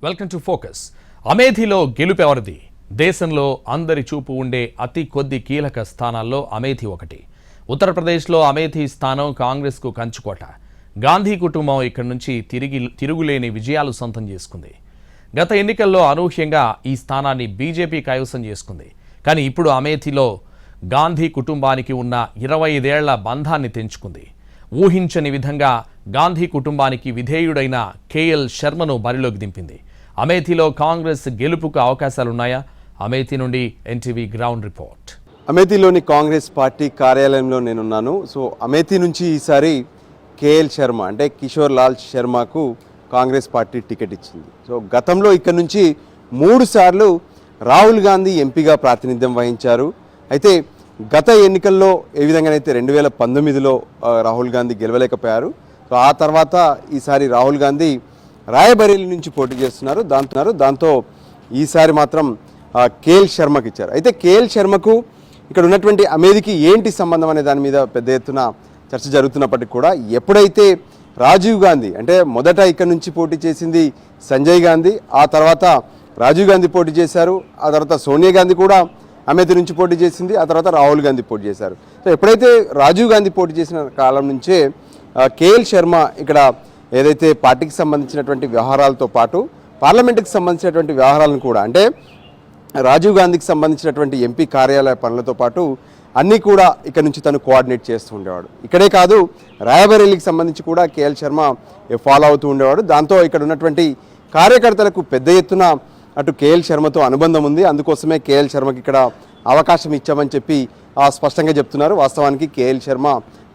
Welcome to focus. అమేథీలో గెలుపెవరిది? దేశంలో అందరి చూపు ఉండే అతి కొద్ది కీలక స్థానాల్లో అమేథీ ఒకటి. ఉత్తరప్రదేశ్లో అమేథీ స్థానం కాంగ్రెస్కు కంచుకోట. గాంధీ కుటుంబం ఇక్కడి నుంచి తిరుగులేని విజయాలు సొంతం చేసుకుంది. గత ఎన్నికల్లో అనూహ్యంగా ఈ స్థానాన్ని బీజేపీ కైవసం చేసుకుంది. కానీ ఇప్పుడు అమేథీలో గాంధీ కుటుంబానికి ఉన్న 25 ఏళ్ల బంధాన్ని తెంచుకుంది. ఊహించని విధంగా గాంధీ కుటుంబానికి విధేయుడైన కేఎల్ శర్మను బరిలోకి దింపింది. అమేథీలో కాంగ్రెస్ గెలుపుకు అవకాశాలున్నాయా? అమేథీ నుండి ఎన్టీవీ గ్రౌండ్ రిపోర్ట్. అమేథీలోని కాంగ్రెస్ పార్టీ కార్యాలయంలో నేనున్నాను. సో అమేథీ నుంచి ఈసారి కేఎల్ శర్మ అంటే కిషోర్ లాల్ శర్మకు కాంగ్రెస్ పార్టీ టికెట్ ఇచ్చింది. సో గతంలో ఇక్కడ నుంచి 3 సార్లు రాహుల్ గాంధీ ఎంపీగా ప్రాతినిధ్యం వహించారు. అయితే గత ఎన్నికల్లో ఏ విధంగానైతే 2019లో రాహుల్ గాంధీ గెలవలేకపోయారు. సో ఆ తర్వాత ఈసారి రాహుల్ గాంధీ రాయబరేలీ నుంచి పోటీ చేస్తున్నారు. దాంతో ఈసారి మాత్రం కేఎల్ శర్మకి ఇచ్చారు. అయితే కేఎల్ శర్మకు ఇక్కడ ఉన్నటువంటి అమేథీకి ఏంటి సంబంధం అనే దాని మీద పెద్ద ఎత్తున చర్చ జరుగుతున్నప్పటికీ కూడా ఎప్పుడైతే రాజీవ్ గాంధీ అంటే మొదట ఇక్కడ నుంచి పోటీ చేసింది సంజయ్ గాంధీ, ఆ తర్వాత రాజీవ్ గాంధీ పోటీ చేశారు, ఆ తర్వాత సోనియా గాంధీ కూడా అమేథీ నుంచి పోటీ చేసింది, ఆ తర్వాత రాహుల్ గాంధీ పోటీ చేశారు. సో ఎప్పుడైతే రాజీవ్ గాంధీ పోటీ చేసిన కాలం నుంచే కేఎల్ శర్మ ఇక్కడ ఏదైతే పార్టీకి సంబంధించినటువంటి వ్యవహారాలతో పాటు పార్లమెంటుకి సంబంధించినటువంటి వ్యవహారాలను కూడా అంటే రాజీవ్ గాంధీకి సంబంధించినటువంటి ఎంపీ కార్యాలయ పనులతో పాటు అన్నీ కూడా ఇక్కడ నుంచి తను కోఆర్డినేట్ చేస్తూ ఉండేవాడు. ఇక్కడే కాదు రాయబరేలీకి సంబంధించి కూడా కేఎల్ శర్మ ఫాలో అవుతూ ఉండేవాడు. దాంతో ఇక్కడ ఉన్నటువంటి కార్యకర్తలకు పెద్ద ఎత్తున అటు కేఎల్ శర్మతో అనుబంధం ఉంది. అందుకోసమే కేఎల్ శర్మకి ఇక్కడ అవకాశం ఇచ్చామని చెప్పి స్పష్టంగా చెప్తున్నారు. వాస్తవానికి కేఎల్ శర్మ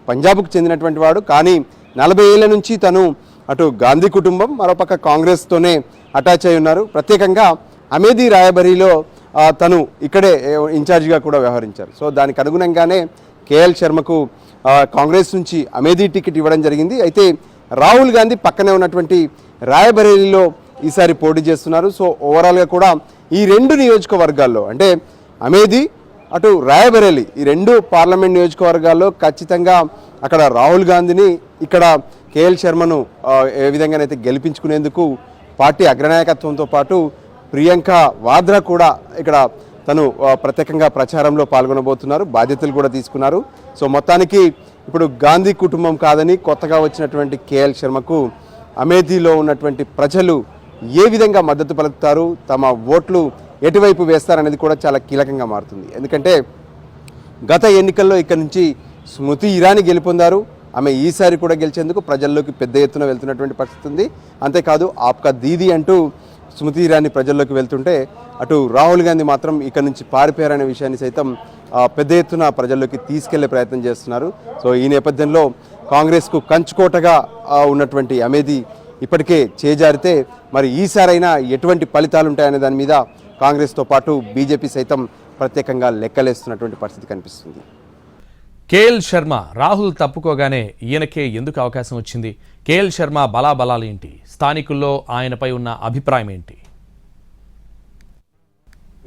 పంజాబ్కు చెందినటువంటి వాడు, కానీ 40 ఏళ్ల నుంచి తను అటు గాంధీ కుటుంబం మరోపక్క కాంగ్రెస్తోనే అటాచ్ అయి ఉన్నారు. ప్రత్యేకంగా అమేథీ రాయబరీలో తను ఇక్కడే ఇన్ఛార్జిగా కూడా వ్యవహరించారు. సో దానికి అనుగుణంగానే కేఎల్ శర్మకు కాంగ్రెస్ నుంచి అమేథీ టికెట్ ఇవ్వడం జరిగింది. అయితే రాహుల్ గాంధీ పక్కనే ఉన్నటువంటి రాయబరేలీలో ఈసారి పోటీ చేస్తున్నారు. సో ఓవరాల్గా కూడా ఈ 2 నియోజకవర్గాల్లో అంటే అమేథీ అటు రాయబరేలీ ఈ 2 పార్లమెంట్ నియోజకవర్గాల్లో ఖచ్చితంగా అక్కడ రాహుల్ గాంధీని ఇక్కడ కేఎల్ శర్మను ఏ విధంగానైతే గెలిపించుకునేందుకు పార్టీ అగ్రనాయకత్వంతో పాటు ప్రియాంక వాద్రా కూడా ఇక్కడ తను ప్రత్యేకంగా ప్రచారంలో పాల్గొనబోతున్నారు, బాధ్యతలు కూడా తీసుకున్నారు. సో మొత్తానికి ఇప్పుడు గాంధీ కుటుంబం కాదని కొత్తగా వచ్చినటువంటి కేఎల్ శర్మకు అమేథీలో ఉన్నటువంటి ప్రజలు ఏ విధంగా మద్దతు పలుకుతారు, తమ ఓట్లు ఎటువైపు వేస్తారనేది కూడా చాలా కీలకంగా మారుతుంది. ఎందుకంటే గత ఎన్నికల్లో ఇక్కడ నుంచి స్మృతి ఇరానీ గెలుపొందారు. ఆమె ఈసారి కూడా గెలిచేందుకు ప్రజల్లోకి పెద్ద ఎత్తున వెళ్తున్నటువంటి పరిస్థితి ఉంది. అంతేకాదు ఆప్కా దీదీ అంటూ స్మృతి ఇరానీ ప్రజల్లోకి వెళ్తుంటే అటు రాహుల్ గాంధీ మాత్రం ఇక్కడ నుంచి పారిపోయారనే విషయాన్ని సైతం పెద్ద ఎత్తున ప్రజల్లోకి తీసుకెళ్లే ప్రయత్నం చేస్తున్నారు. సో ఈ నేపథ్యంలో కాంగ్రెస్కు కంచుకోటగా ఉన్నటువంటి అమేథీ ఇప్పటికే చేజారితే మరి ఈసారైనా ఎటువంటి ఫలితాలు ఉంటాయనే దాని మీద కాంగ్రెస్తో పాటు బీజేపీ సైతం ప్రత్యేకంగా లెక్కలేస్తున్నటువంటి పరిస్థితి కనిపిస్తుంది. కేఎల్ శర్మ రాహుల్ తప్పుకోగానే ఈయనకే ఎందుకు అవకాశం వచ్చింది? కేఎల్ శర్మ బలాబలాలు ఏంటి? స్థానికుల్లో ఆయనపై ఉన్న అభిప్రాయం ఏంటి?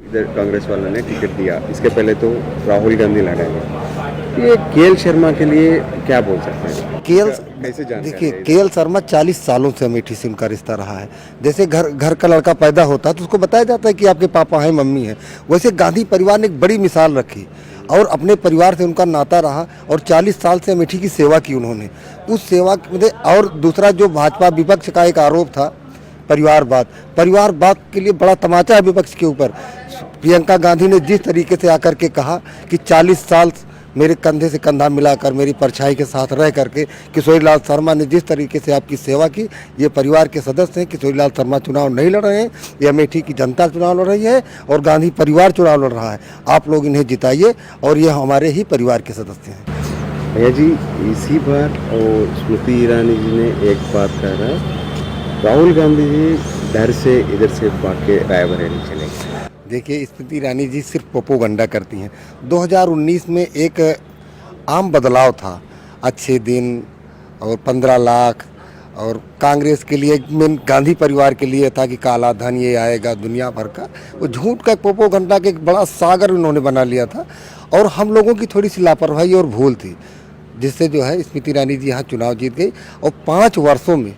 इधर कांग्रेस वालों ने टिकट दिया, इसके पहले तो राहुल गांधी लड़ेंगे. ये केएल शर्मा के लिए क्या बोल सकते हैं? देखिए केएल शर्मा 40 सालों से अमेठी से उनका रिश्ता रहा है. जैसे घर का लड़का पैदा होता है तो उसको बताया जाता है कि आपके पापा हैं, मम्मी हैं. वैसे गांधी परिवार ने एक बड़ी मिसाल रखी और अपने परिवार से उनका नाता रहा और 40 साल से अमेठी की सेवा की उन्होंने. उस सेवा में और दूसरा जो भाजपा विपक्ष का एक आरोप था परिवारवाद के लिए बड़ा तमाचा है विपक्ष के ऊपर. प्रियंका गांधी ने जिस तरीके से आकर के कहा कि 40 साल मेरे कंधे से कंधा मिलाकर मेरी परछाई के साथ रह करके किशोरी लाल शर्मा ने जिस तरीके से आपकी सेवा की, ये परिवार के सदस्य हैं. किशोरी लाल शर्मा चुनाव नहीं लड़ रहे हैं, ये अमेठी की जनता चुनाव लड़ रही है और गांधी परिवार चुनाव लड़ रहा है. आप लोग इन्हें जिताइए और ये हमारे ही परिवार के सदस्य हैं. भैया जी इसी बार और स्मृति ईरानी जी ने एक बात कहा, राहुल गांधी जी डर से इधर से भाग के रायबरेली चले. देखिए स्मृति ईरानी जी सिर्फ प्रोपोगंडा करती हैं. 2019 में एक आम बदलाव था, अच्छे दिन और 15 लाख और कांग्रेस के लिए मेन गांधी परिवार के लिए था कि काला धन ये आएगा दुनिया भर का. वो झूठ का प्रोपोगंडा का एक बड़ा सागर उन्होंने बना लिया था और हम लोगों की थोड़ी सी लापरवाही और भूल थी, जिससे जो है स्मृति ईरानी जी यहाँ चुनाव जीत गई और 5 वर्षों में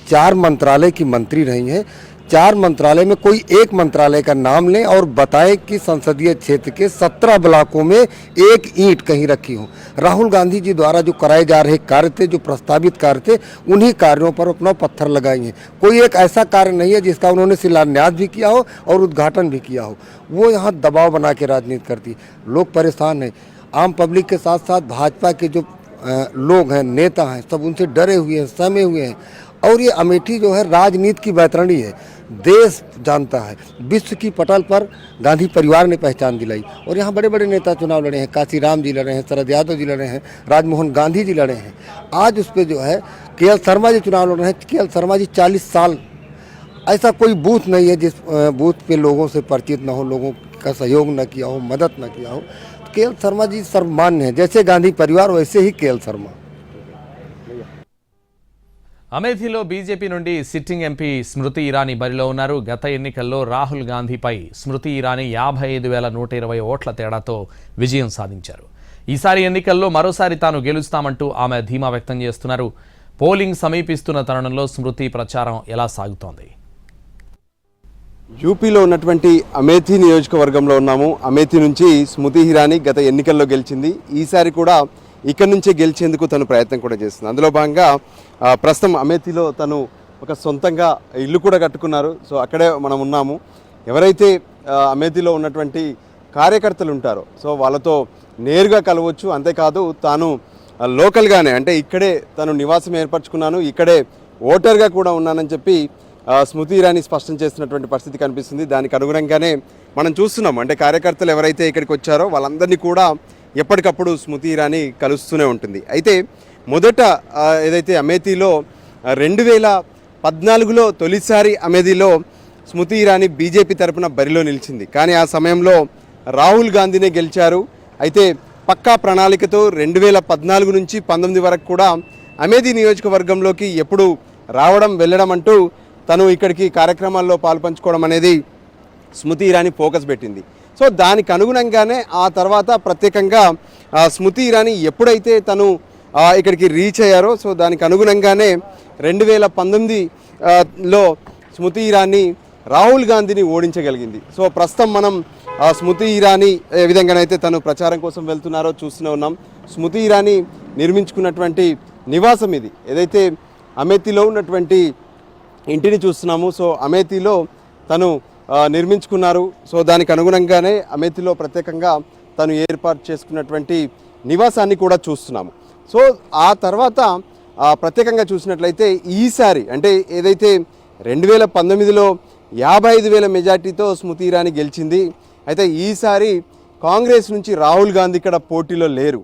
4 मंत्रालय की मंत्री रही हैं. 4 मंत्रालय में कोई एक मंत्रालय का नाम लें और बताएं कि संसदीय क्षेत्र के 17 ब्लॉकों में एक ईंट कहीं रखी हो। राहुल गांधी जी द्वारा जो कराए जा रहे कार्य थे, जो प्रस्तावित कार्य थे, उन्हीं कार्यों पर अपना पत्थर लगाएंगे। कोई एक ऐसा कार्य नहीं है जिसका उन्होंने शिलान्यास भी किया हो और उद्घाटन भी किया हो। वो यहाँ दबाव बना के राजनीति करती है। लोग परेशान हैं, आम पब्लिक के साथ साथ भाजपा के जो लोग हैं, नेता हैं, सब उनसे डरे हुए हैं, सहमे हुए हैं। और ये अमेठी जो है राजनीति की बैतरणी है, देश जानता है, विश्व की पटल पर गांधी परिवार ने पहचान दिलाई। और यहाँ बड़े बड़े नेता चुनाव लड़े हैं, काशीराम जी लड़े हैं, शरद यादव जी लड़े हैं, राजमोहन गांधी जी लड़े हैं। आज उस पर जो है के.एल. शर्मा जी चुनाव लड़ रहे हैं। के.एल. शर्मा जी 40 साल, ऐसा कोई बूथ नहीं है जिस बूथ पे लोगों से परिचित न हो, लोगों का सहयोग न किया हो, मदद न किया हो। के.एल. शर्मा जी सर्वमान्य हैं, जैसे गांधी परिवार वैसे ही के.एल. शर्मा। అమేథీలో బీజేపీ నుండి సిట్టింగ్ ఎంపీ స్మృతి ఇరానీ బరిలో ఉన్నారు. గత ఎన్నికల్లో రాహుల్ గాంధీపై స్మృతి ఇరానీ 55,120 ఓట్ల తేడాతో విజయం సాధించారు. ఈసారి ఎన్నికల్లో మరోసారి తాను గెలుస్తామంటూ ఆమె ధీమా వ్యక్తం చేస్తున్నారు. పోలింగ్ సమీపిస్తున్న తరుణంలో స్మృతి ప్రచారం ఎలా సాగుతోంది? యూపీలో ఉన్నటువంటి అమేథీ నియోజకవర్గంలో ఉన్నాము. అమేథీ నుంచి స్మృతి ఇరానీ గత ఎన్నికల్లో గెలిచింది. ఈసారి కూడా ఇక్కడ నుంచే గెలిచేందుకు తను ప్రయత్నం కూడా చేస్తుంది. అందులో భాగంగా ప్రస్తుతం అమేథీలో తను ఒక సొంతంగా ఇల్లు కూడా కట్టుకున్నారు. సో అక్కడే మనం ఉన్నాము. ఎవరైతే అమేథీలో ఉన్నటువంటి కార్యకర్తలు ఉంటారో సో వాళ్ళతో నేరుగా కలవచ్చు. అంతేకాదు తాను లోకల్గానే, అంటే ఇక్కడే తను నివాసం ఏర్పరచుకున్నాను, ఇక్కడే ఓటర్గా కూడా ఉన్నానని చెప్పి స్మృతి ఇరానీ స్పష్టం చేస్తున్నటువంటి పరిస్థితి కనిపిస్తుంది. దానికి అనుగుణంగానే మనం చూస్తున్నాం, అంటే కార్యకర్తలు ఎవరైతే ఇక్కడికి వచ్చారో వాళ్ళందరినీ కూడా ఎప్పటికప్పుడు స్మృతి ఇరానీ కలుస్తూనే ఉంటుంది. అయితే మొదట ఏదైతే అమేథీలో 2014లో తొలిసారి అమేథీలో స్మృతి ఇరానీ బీజేపీ తరపున బరిలో నిలిచింది. కానీ ఆ సమయంలో రాహుల్ గాంధీనే గెలిచారు. అయితే పక్కా ప్రణాళికతో 2014 నుంచి 19 వరకు కూడా అమేథీ నియోజకవర్గంలోకి ఎప్పుడు రావడం వెళ్ళడం అంటూ తను ఇక్కడికి కార్యక్రమాల్లో పాల్పంచుకోవడం అనేది స్మృతి ఇరానీ ఫోకస్ పెట్టింది. సో దానికి అనుగుణంగానే ఆ తర్వాత ప్రత్యేకంగా స్మృతి ఇరానీ ఎప్పుడైతే తను ఇక్కడికి రీచ్ అయ్యారో సో దానికి అనుగుణంగానే 2019లో స్మృతి ఇరానీ రాహుల్ గాంధీని ఓడించగలిగింది. సో ప్రస్తుతం మనం స్మృతి ఇరానీ ఏ విధంగానైతే తను ప్రచారం కోసం వెళ్తున్నారో చూస్తూనే ఉన్నాం. స్మృతి ఇరానీ నిర్మించుకున్నటువంటి నివాసం ఇది, ఏదైతే అమేథీలో ఉన్నటువంటి ఇంటిని చూస్తున్నాము. సో అమేథీలో తను నిర్మించుకున్నారు. సో దానికి అనుగుణంగానే అమేథీలో ప్రత్యేకంగా తను ఏర్పాటు చేసుకున్నటువంటి నివాసాన్ని కూడా చూస్తున్నాము. సో ఆ తర్వాత ప్రత్యేకంగా చూసినట్లయితే ఈసారి అంటే ఏదైతే 2019లో 55,000 మెజార్టీతో స్మృతి ఇరానీ గెలిచింది. అయితే ఈసారి కాంగ్రెస్ నుంచి రాహుల్ గాంధీ ఇక్కడ పోటీలో లేరు,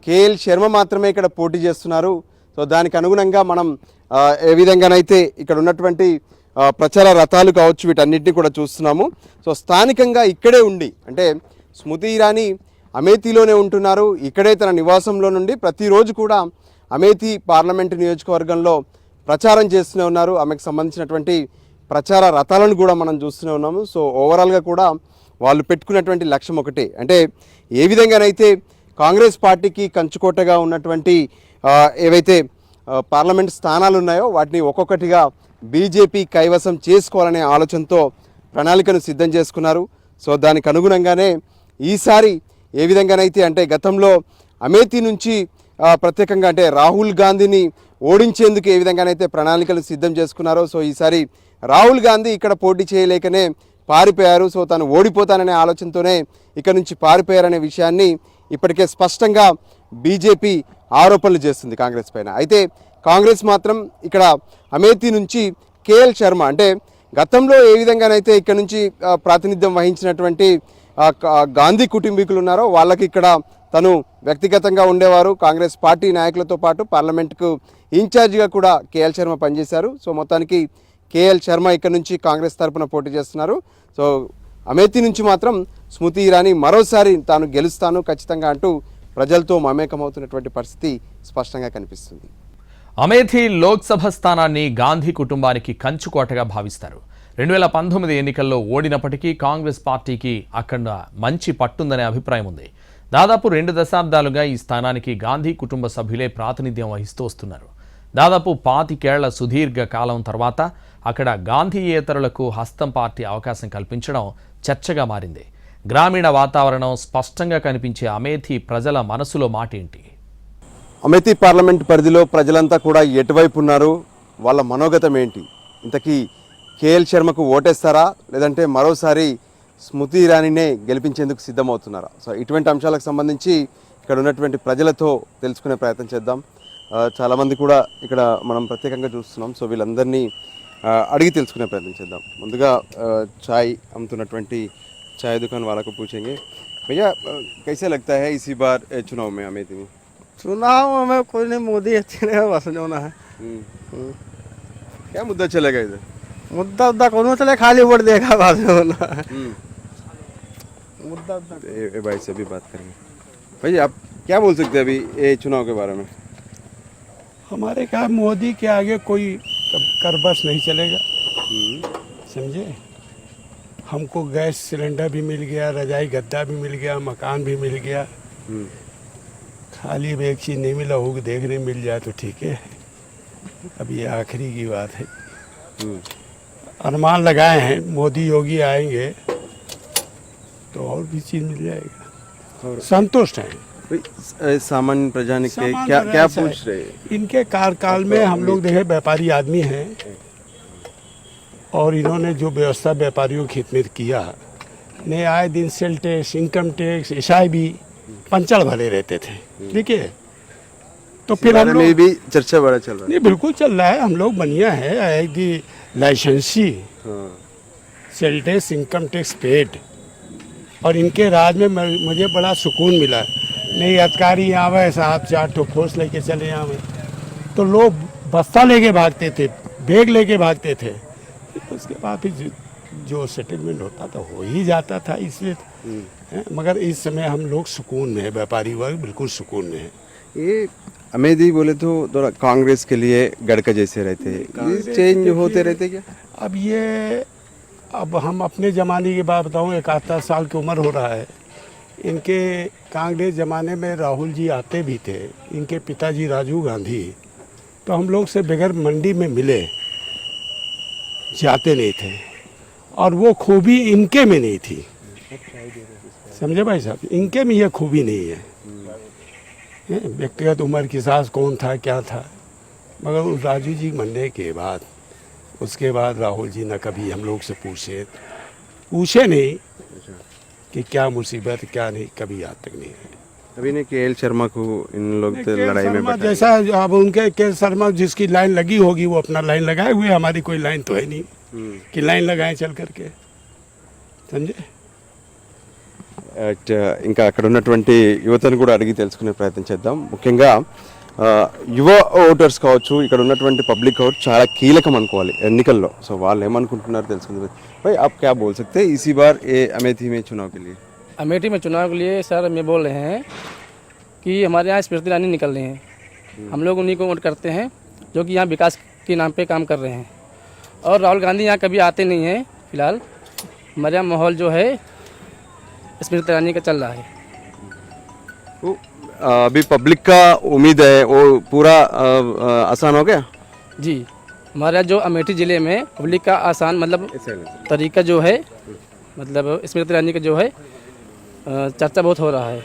కేఎల్ శర్మ మాత్రమే ఇక్కడ పోటీ చేస్తున్నారు. సో దానికి అనుగుణంగా మనం ఏ విధంగానైతే ఇక్కడ ఉన్నటువంటి ప్రచార రథాలు కావచ్చు వీటన్నిటిని కూడా చూస్తున్నాము. సో స్థానికంగా ఇక్కడే ఉండి, అంటే స్మృతి ఇరానీ అమేథీలోనే ఉంటున్నారు. ఇక్కడే తన నివాసంలో నుండి ప్రతిరోజు కూడా అమేథీ పార్లమెంటు నియోజకవర్గంలో ప్రచారం చేస్తూనే ఉన్నారు. ఆమెకు సంబంధించినటువంటి ప్రచార రథాలను కూడా మనం చూస్తూనే ఉన్నాము. సో ఓవరాల్గా కూడా వాళ్ళు పెట్టుకున్నటువంటి లక్ష్యం ఒకటే, అంటే ఏ విధంగానైతే కాంగ్రెస్ పార్టీకి కంచుకోటగా ఉన్నటువంటి ఏవైతే పార్లమెంట్ స్థానాలు ఉన్నాయో వాటిని ఒక్కొక్కటిగా బీజేపీ కైవసం చేసుకోవాలనే ఆలోచనతో ప్రణాళికను సిద్ధం చేసుకున్నారు. సో దానికి అనుగుణంగానే ఈసారి ఏ విధంగానైతే అంటే గతంలో అమేథీ నుంచి ప్రత్యేకంగా అంటే రాహుల్ గాంధీని ఓడించేందుకు ఏ విధంగానైతే ప్రణాళికలు సిద్ధం చేసుకున్నారో సో ఈసారి రాహుల్ గాంధీ ఇక్కడ పోటీ చేయలేకనే పారిపోయారు. సో తను ఓడిపోతాననే ఆలోచనతోనే ఇక్కడ నుంచి పారిపోయారనే విషయాన్ని ఇప్పటికే స్పష్టంగా బీజేపీ ఆరోపణలు చేస్తుంది కాంగ్రెస్ పైన. అయితే కాంగ్రెస్ మాత్రం ఇక్కడ అమేథీ నుంచి కేఎల్ శర్మ, అంటే గతంలో ఏ విధంగానైతే ఇక్కడ నుంచి ప్రాతినిధ్యం వహించినటువంటి గాంధీ కుటుంబీకులు ఉన్నారో వాళ్ళకి ఇక్కడ తను వ్యక్తిగతంగా ఉండేవారు. కాంగ్రెస్ పార్టీ నాయకులతో పాటు పార్లమెంట్కు ఇన్ఛార్జిగా కూడా కేఎల్ శర్మ పనిచేశారు. సో మొత్తానికి కేఎల్ శర్మ ఇక్కడ నుంచి కాంగ్రెస్ తరపున పోటీ చేస్తున్నారు. సో అమేథీ నుంచి మాత్రం స్మృతి ఇరానీ మరోసారి తాను గెలుస్తాను ఖచ్చితంగా అంటూ ప్రజలతో మమేకమవుతున్నటువంటి పరిస్థితి స్పష్టంగా కనిపిస్తుంది. అమేథీ లోక్సభ స్థానాన్ని గాంధీ కుటుంబానికి కంచుకోటగా భావిస్తారు. 2019 ఎన్నికల్లో ఓడినప్పటికీ కాంగ్రెస్ పార్టీకి అక్కడ మంచి పట్టుందనే అభిప్రాయం ఉంది. దాదాపు 2 దశాబ్దాలుగా ఈ స్థానానికి గాంధీ కుటుంబ సభ్యులే ప్రాతినిధ్యం వహిస్తూ వస్తున్నారు. దాదాపు 25 ఏళ్ల సుదీర్ఘ కాలం తర్వాత అక్కడ గాంధీయేతరులకు హస్తం పార్టీ అవకాశం కల్పించడం చర్చగా మారింది. గ్రామీణ వాతావరణం స్పష్టంగా కనిపించే అమేథీ ప్రజల మనసులో మాటేంటి? అమేథీ పార్లమెంట్ పరిధిలో ప్రజలంతా కూడా ఎటువైపు ఉన్నారు, వాళ్ళ మనోగతం ఏంటి? ఇంతకీ కేఎల్ శర్మకు ఓటేస్తారా, లేదంటే మరోసారి స్మృతి ఇరానీనే గెలిపించేందుకు సిద్ధమవుతున్నారా? సో ఇటువంటి అంశాలకు సంబంధించి ఇక్కడ ఉన్నటువంటి ప్రజలతో తెలుసుకునే ప్రయత్నం చేద్దాం. చాలామంది కూడా ఇక్కడ మనం ప్రత్యేకంగా చూస్తున్నాం. సో వీళ్ళందరినీ అడిగి తెలుసుకునే ప్రయత్నం చేద్దాం. ముందుగా చాయ్ అమ్ముతున్నటువంటి चाय दुकान वाला को पूछेंगे, भैया कैसे लगता है इसी बार चुनाव में अमेठी में? चुनाव में कोई नहीं, मोदी अच्छे नहीं बस जो ना है। क्या मुद्दा चलेगा इधर? मुद्दा कौन चले, खाली वोट देगा बस जो ना है। मुद्दा भाई से भी बात करेंगे। भैया आप क्या बोल सकते हैं अभी ये चुनाव के बारे में? हमारे क्या, मोदी के आगे कोई करबस नहीं चलेगा, समझे। हमको गैस सिलेंडर भी मिल गया, रजाई गद्दा भी मिल गया, मकान भी मिल गया। खाली अब एक चीज़ नहीं मिला होगी, देखने मिल जाए तो ठीक है। अब ये आखिरी की बात है। अनुमान लगाए हैं मोदी योगी आएंगे तो और भी चीज़ मिल जाएगा। और संतुष्ट हैं। सामान्य प्रजा ने सामान्य क्या प्रजा क्या ऐसा पूछ है। रहे हैं? इनके कार्यकाल में हम लोग देखे व्यापारी आदमी हैं, और इन्होंने जो व्यवस्था व्यापारियों के हित में किया, ने आए दिन सेल टैक्स, इनकम टैक्स, ईसाई भी पंचड़ भरे रहते थे, ठीक है। तो फिर हम में लोग भी चर्चा बड़ा चल रहा है। नहीं, बिल्कुल चल रहा है। हम लोग बढ़िया है, आएगी लाइसेंसी, sale tax, income tax paid, और इनके राज में मुझे बड़ा सुकून मिला। नहीं अधिकारी आवे साहब 4 ठो फोर्स लेके चले आवे, तो लोग बस्ता लेके भागते थे, बैग लेके भागते थे। उसके बाद फिर जो सेटलमेंट होता था हो ही जाता था, इसलिए मगर इस समय हम लोग सुकून में है, व्यापारी वर्ग बिल्कुल सुकून में है। ये अमेठी बोले तो थोड़ा कांग्रेस के लिए गढ़ का जैसे रहते हैं, चेंज होते रहते क्या? अब हम अपने ज़माने की बात बताऊँ, 71 साल की उम्र हो रहा है। इनके कांग्रेस ज़माने में राहुल जी आते भी थे, इनके पिताजी राजीव गांधी, तो हम लोग से बगैर मंडी में मिले जाते नहीं थे, और वो खूबी इनके में नहीं थी, समझे भाई साहब। इनके में ये खूबी नहीं है। व्यक्तिगत उम्र की सास कौन था क्या था, मगर उस राजू जी मरने के बाद, उसके बाद राहुल जी न कभी हम लोग से पूछे नहीं कि क्या मुसीबत क्या नहीं, कभी आज तक नहीं है। अभी ने केएल शर्मा को इन लोग तो लड़ाई में बैठाया। जैसा अब उनके केएल शर्मा जिसकी लाइन लगी होगी वो अपना लाइन लगाए हुए, हमारी कोई लाइन तो है नहीं कि लाइन लगाए चल करके, समझे। ఇంకా అక్కడ ఉన్నటువంటి యువతను కూడా అడిగి తెలుసుకునే ప్రయత్నం చేద్దాం. ముఖ్యంగా యువ ఓటర్స్ కావచ్చు, ఇక్కడ ఉన్నటువంటి పబ్లిక్ కావచ్చు, చాలా కీలకం అనుకోవాలి ఎన్నికల్లో. సో వాళ్ళు ఏమనుకుంటున్నారు తెలుసుకుందాం. भाई आप क्या बोल सकते हैं इसी बार ये अमेठी में चुनाव के लिए? अमेठी में चुनाव के लिए सर मैं बोल रहे हैं कि हमारे यहाँ स्मृति ईरानी निकल रहे हैं। हम लोग उन्हीं को वोट करते हैं जो कि यहाँ विकास के नाम पे काम कर रहे हैं, और राहुल गांधी यहाँ कभी आते नहीं हैं। फिलहाल हमारे यहाँ माहौल जो है स्मृति ईरानी का चल रहा है। तो अभी पब्लिक का उम्मीद है वो पूरा आसान हो गया? जी, हमारे यहाँ जो अमेठी ज़िले में पब्लिक का आसान मतलब तरीका जो है, मतलब स्मृति ईरानी का जो है चर्चा बहुत हो रहा है।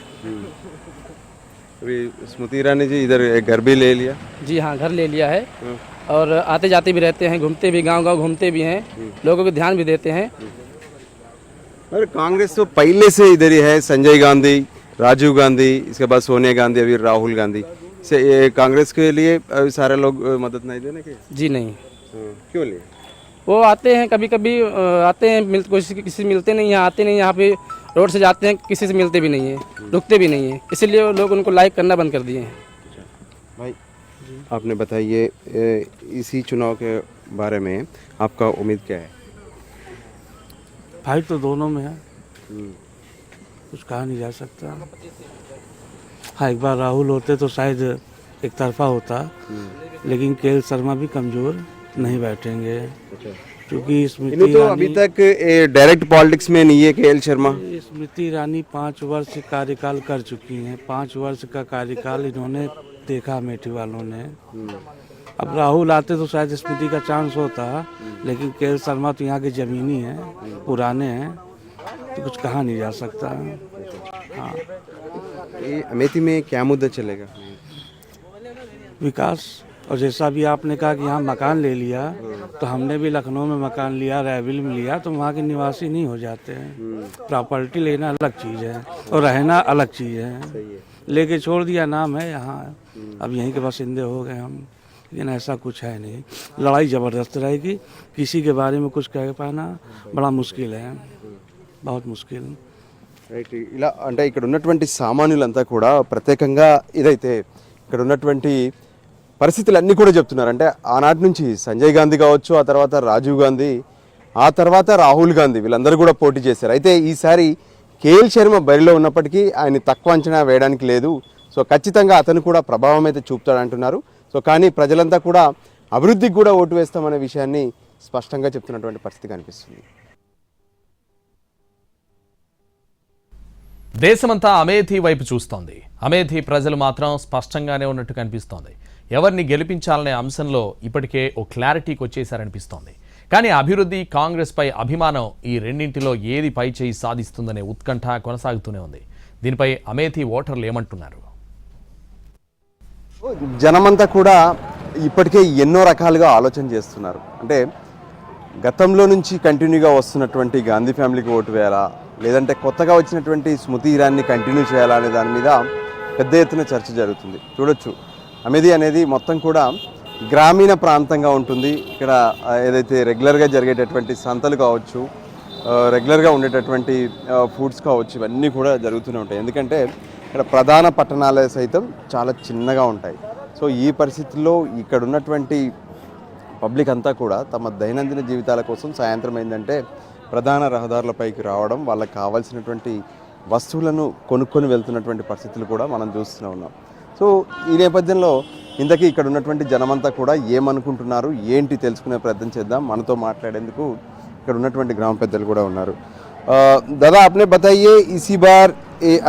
अभी स्मृति ईरानी जी इधर एक घर भी ले लिया? जी हाँ, घर ले लिया है, और आते जाते भी रहते हैं, घूमते भी, गांव-गांव घूमते भी हैं, लोगों को ध्यान भी देते हैं। अरे कांग्रेस तो पहले से इधर ही है, संजय गांधी, राजीव गांधी, इसके बाद सोनिया गांधी, अभी राहुल गांधी से ये कांग्रेस के लिए सारे लोग मदद नहीं देने के? जी नहीं, क्यों लिए? वो आते हैं कभी कभी, आते हैं किसी से मिलते नहीं हैं, आते नहीं, यहाँ पे रोड से जाते हैं, किसी से मिलते भी नहीं हैं, रुकते भी नहीं हैं, इसीलिए लोग उनको लाइक करना बंद कर दिए हैं। भाई आपने बताइए इसी चुनाव के बारे में आपका उम्मीद क्या है? भाई तो दोनों में है, कुछ कहा नहीं जा सकता। हाँ, एक बार राहुल होते तो शायद एक तरफा होता, लेकिन केएल शर्मा भी कमज़ोर नहीं बैठेंगे, क्योंकि स्मृति तो अभी तक डायरेक्ट पॉलिटिक्स में नहीं है केएल शर्मा। स्मृति ईरानी 5 वर्ष कार्यकाल कर चुकी हैं। 5 वर्ष का कार्यकाल इन्होंने देखा अमेठी वालों ने, अब राहुल आते तो शायद स्मृति का चांस होता, लेकिन के शर्मा तो यहाँ के जमीनी हैं, पुराने हैं, तो कुछ कहा नहीं जा सकता। हाँ, ये अमेठी में क्या मुद्दा चलेगा? विकास। और जैसा भी आपने कहा कि यहाँ मकान ले लिया, तो हमने भी लखनऊ में मकान लिया, रायविल में लिया, तो वहाँ के निवासी नहीं हो जाते हैं। प्रॉपर्टी लेना अलग चीज़ है और रहना अलग चीज़ है। लेके छोड़ दिया, नाम है यहाँ, अब यहीं के बासिंदे हो गए हम, लेकिन ऐसा कुछ है नहीं। लड़ाई ज़बरदस्त रहेगी, किसी के बारे में कुछ कह पाना बड़ा मुश्किल है, बहुत मुश्किल। రైట్, ఇలా అంటే ఇక్కడ ఉన్నటువంటి సామాన్యులంతా కూడా ప్రత్యేకంగా ఇదైతే ఇక్కడ ఉన్నటువంటి పరిస్థితులన్నీ కూడా చెప్తున్నారు. అంటే ఆనాటి నుంచి సంజయ్ గాంధీ కావచ్చు, ఆ తర్వాత రాజీవ్ గాంధీ, ఆ తర్వాత రాహుల్ గాంధీ, వీళ్ళందరూ కూడా పోటీ చేశారు. అయితే ఈసారి కేఎల్ శర్మ బరిలో ఉన్నప్పటికీ ఆయన తక్కువ అంచనా వేయడానికి లేదు. సో ఖచ్చితంగా అతను కూడా ప్రభావం అయితే చూపుతాడంటున్నారు. సో కానీ ప్రజలంతా కూడా అభివృద్ధికి కూడా ఓటు వేస్తామనే విషయాన్ని స్పష్టంగా చెప్తున్నటువంటి పరిస్థితి కనిపిస్తుంది. దేశమంతా అమేథీ వైపు చూస్తోంది. అమేథీ ప్రజలు మాత్రం స్పష్టంగానే ఉన్నట్టు కనిపిస్తోంది. ఎవరిని గెలిపించాలనే అంశంలో ఇప్పటికే ఓ క్లారిటీకి వచ్చేసారనిపిస్తోంది. కానీ అభివృద్ధి, కాంగ్రెస్ పై అభిమానం, ఈ రెండింటిలో ఏది పై చేయి సాధిస్తుందనే ఉత్కంఠ కొనసాగుతూనే ఉంది. దీనిపై అమేథీ ఓటర్లు ఏమంటున్నారు? జనమంతా కూడా ఇప్పటికే ఎన్నో రకాలుగా ఆలోచన చేస్తున్నారు. అంటే గతంలో నుంచి కంటిన్యూగా వస్తున్నటువంటి గాంధీ ఫ్యామిలీకి ఓటు వేయాలా, లేదంటే కొత్తగా వచ్చినటువంటి స్మృతి ఇరాన్ని కంటిన్యూ చేయాలా అనే దాని మీద పెద్ద ఎత్తున చర్చ జరుగుతుంది. చూడొచ్చు, అమేథీ అనేది మొత్తం కూడా గ్రామీణ ప్రాంతంగా ఉంటుంది. ఇక్కడ ఏదైతే రెగ్యులర్గా జరిగేటటువంటి సంతలు కావచ్చు, రెగ్యులర్గా ఉండేటటువంటి ఫుడ్స్ కావచ్చు, ఇవన్నీ కూడా జరుగుతూనే ఉంటాయి. ఎందుకంటే ఇక్కడ ప్రధాన పట్టణాలే సైతం చాలా చిన్నగా ఉంటాయి. సో ఈ పరిస్థితుల్లో ఇక్కడ ఉన్నటువంటి పబ్లిక్ అంతా కూడా తమ దైనందిన జీవితాల కోసం సాయంత్రం ఏంటంటే ప్రధాన రహదారులపైకి రావడం, వాళ్ళకి కావాల్సినటువంటి వస్తువులను కొనుక్కొని వెళ్తున్నటువంటి పరిస్థితులు కూడా మనం చూస్తూనే ఉన్నాం. సో ఈ నేపథ్యంలో ఇంతకీ ఇక్కడ ఉన్నటువంటి జనమంతా కూడా ఏమనుకుంటున్నారు, ఏంటి తెలుసుకునే ప్రయత్నం చేద్దాం. మనతో మాట్లాడేందుకు ఇక్కడ ఉన్నటువంటి గ్రామ పెద్దలు కూడా ఉన్నారు. दादा आपने बताइए इसी बार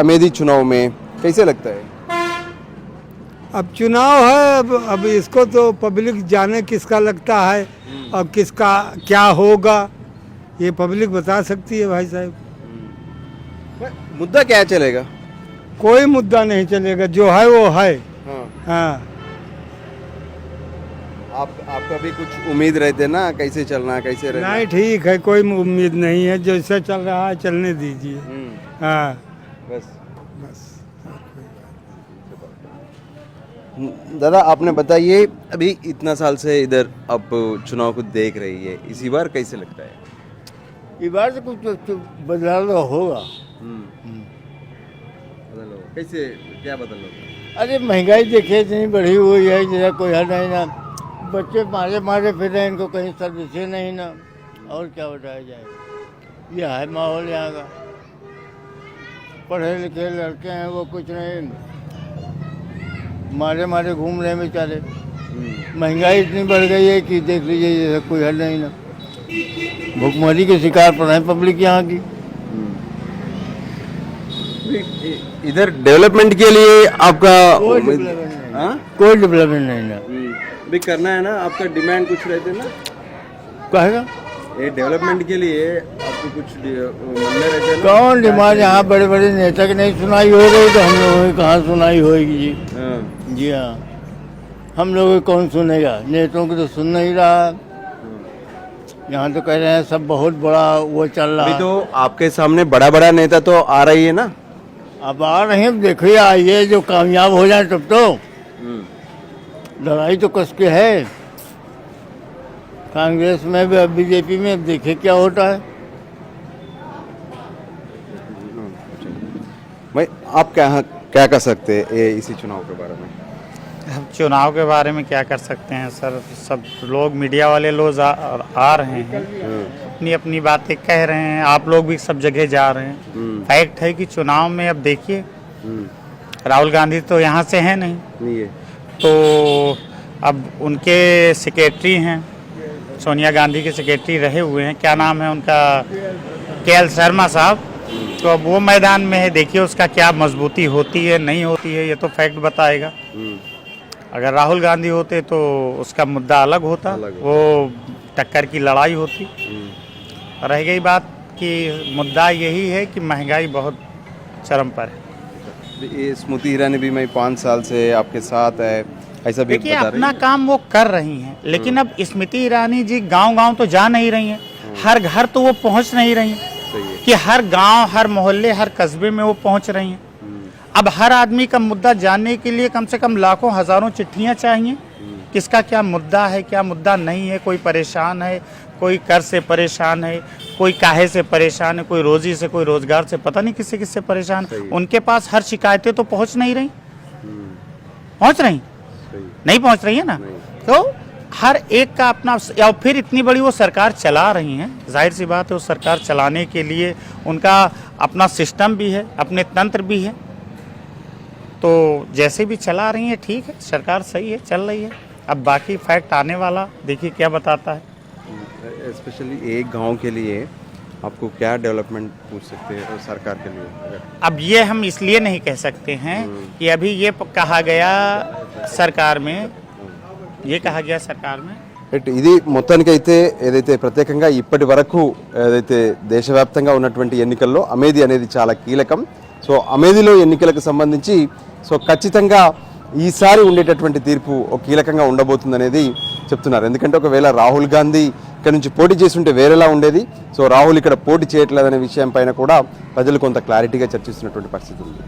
अमेठी चुनाव में कैसे लगता है? अब चुनाव है, अब इसको तो पब्लिक जाने किसका लगता है और किसका क्या होगा, ये पब्लिक बता सकती है भाई साहब। मुद्दा क्या चलेगा? कोई मुद्दा नहीं चलेगा, जो है वो है। हाँ, आपका भी कुछ उम्मीद रहते ना, कैसे चलना, कैसे रहना? नहीं ठीक है, कोई उम्मीद नहीं है, जैसा चल रहा है चलने दीजिए। हाँ बस बस। दादा आपने बताइए, अभी इतना साल से इधर आप चुनाव को देख रही है, इसी बार कैसे लगता है? इस बार तो कुछ तो बदलाव होगा। कैसे, क्या बदल होगा? अरे महंगाई देखिए इतनी बढ़ी हुई है, जैसा कोई हद नहीं ना, बच्चे मारे मारे फिर रहे, इनको कहीं सर्विस नहीं ना, और क्या बताया जाए। यह है माहौल यहाँ का। पढ़े लिखे लड़के हैं वो कुछ नहीं, मारे मारे घूम रहे हैं बेचारे। महंगाई इतनी बढ़ गई है कि देख लीजिए जैसा कोई हद नहीं ना, भुखमरी के शिकार पड़ रहे हैं पब्लिक यहाँ की। इधर डेवलपमेंट के लिए आपका कोई डेवलपमेंट नहीं, हाँ? कोई डेवलपमेंट नहीं ना। भी करना है ना, आपका डिमांड कुछ रहते ना, कहेगा ये डेवलपमेंट के लिए आपको कुछ मानने रहते ना? कौन डिमांड, यहाँ बड़े बड़े नेता की नहीं सुनाई हो रही तो हम लोगों की कहाँ सुनाई होगी जी। हाँ। जी हाँ, हम लोग कौन सुनेगा, नेताओं की तो सुन नहीं रहा। यहाँ तो कह रहे हैं सब बहुत बड़ा वो चल रहा अभी है। तो आपके सामने बड़ा बड़ा नेता तो आ रही है ना? अब आ रहे हैं, देखिए आइए, जो कामयाब हो जाए तब तो। लड़ाई तो कस के है, कांग्रेस में भी अब बीजेपी में, अब देखिए क्या होता है। भाई आप क्या क्या कर सकते हैं ये इसी चुनाव के बारे में? हम चुनाव के बारे में क्या कर सकते हैं सर, सब लोग मीडिया वाले लोग आ रहे हैं, अपनी अपनी बातें कह रहे हैं, आप लोग भी सब जगह जा रहे हैं। फैक्ट है कि चुनाव में अब देखिए राहुल गांधी तो यहाँ से है नहीं है। तो अब उनके सेक्रेटरी हैं, सोनिया गांधी के सेक्रेटरी रहे हुए हैं, क्या नाम है उनका, केएल शर्मा साहब, तो अब वो मैदान में है, देखिए उसका क्या मजबूती होती है नहीं होती है, ये तो फैक्ट बताएगा। अगर राहुल गांधी होते तो उसका मुद्दा अलग होता, वो टक्कर की लड़ाई होती। रह गई बात कि मुद्दा यही है कि महंगाई बहुत चरम पर है। ये स्मृति ईरानी भी मैं 5 साल से आपके साथ है, ऐसा भी देखिए बता रही अपना काम वो कर रही हैं, लेकिन अब स्मृति ईरानी जी गांव-गांव तो जा नहीं रही हैं, हर घर तो वो पहुंच नहीं रही हैं कि हर गांव, हर मोहल्ले, हर कस्बे में वो पहुंच रही हैं। अब हर आदमी का मुद्दा जानने के लिए कम से कम लाखों हजारों चिट्ठियां चाहिए, किसका क्या मुद्दा है, क्या मुद्दा नहीं है। कोई परेशान है, कोई कर से परेशान है, कोई काहे से परेशान है, कोई रोजी से, कोई रोजगार से, पता नहीं किससे किससे परेशान। उनके पास हर शिकायतें तो पहुंच नहीं रही, पहुंच रही नहीं, पहुंच रही है ना। तो हर एक का अपना, या फिर इतनी बड़ी वो सरकार चला रही हैं, जाहिर सी बात है, वो सरकार चलाने के लिए उनका अपना सिस्टम भी है, अपने तंत्र भी है। तो जैसे भी चला रही है ठीक है, सरकार सही है, चल रही है। अब बाकी फैक्ट आने वाला देखिए क्या बताता है। स्पेशली एक गांव के लिए आपको क्या डेवलपमेंट पूछ सकते हैं सरकार के लिए? अगर अब ये हम इसलिए नहीं कह सकते हैं कि अभी ये कहा गया सरकार में, ये कहा गया सरकार में। ఇది మొత్తానికైతే ఏదైతే ప్రత్యేకంగా ఇప్పటి వరకు ఏదైతే దేశవ్యాప్తంగా ఉన్నటువంటి ఎన్నికల్లో అమేధి అనేది చాలా కీలకం. సో అమేధిలో ఎన్నికలకు సంబంధించి సో ఖచ్చితంగా ఈసారి ఉండేటటువంటి తీర్పు ఒక కీలకంగా ఉండబోతుందనేది చెప్తున్నారు. ఎందుకంటే ఒకవేళ రాహుల్ గాంధీ ఇక్కడ నుంచి పోటీ చేసి ఉంటే వేరేలా ఉండేది. సో రాహుల్ ఇక్కడ పోటీ చేయట్లేదనే విషయం పైన కూడా ప్రజలు కొంత క్లారిటీగా చర్చిస్తున్నటువంటి పరిస్థితి ఉంది.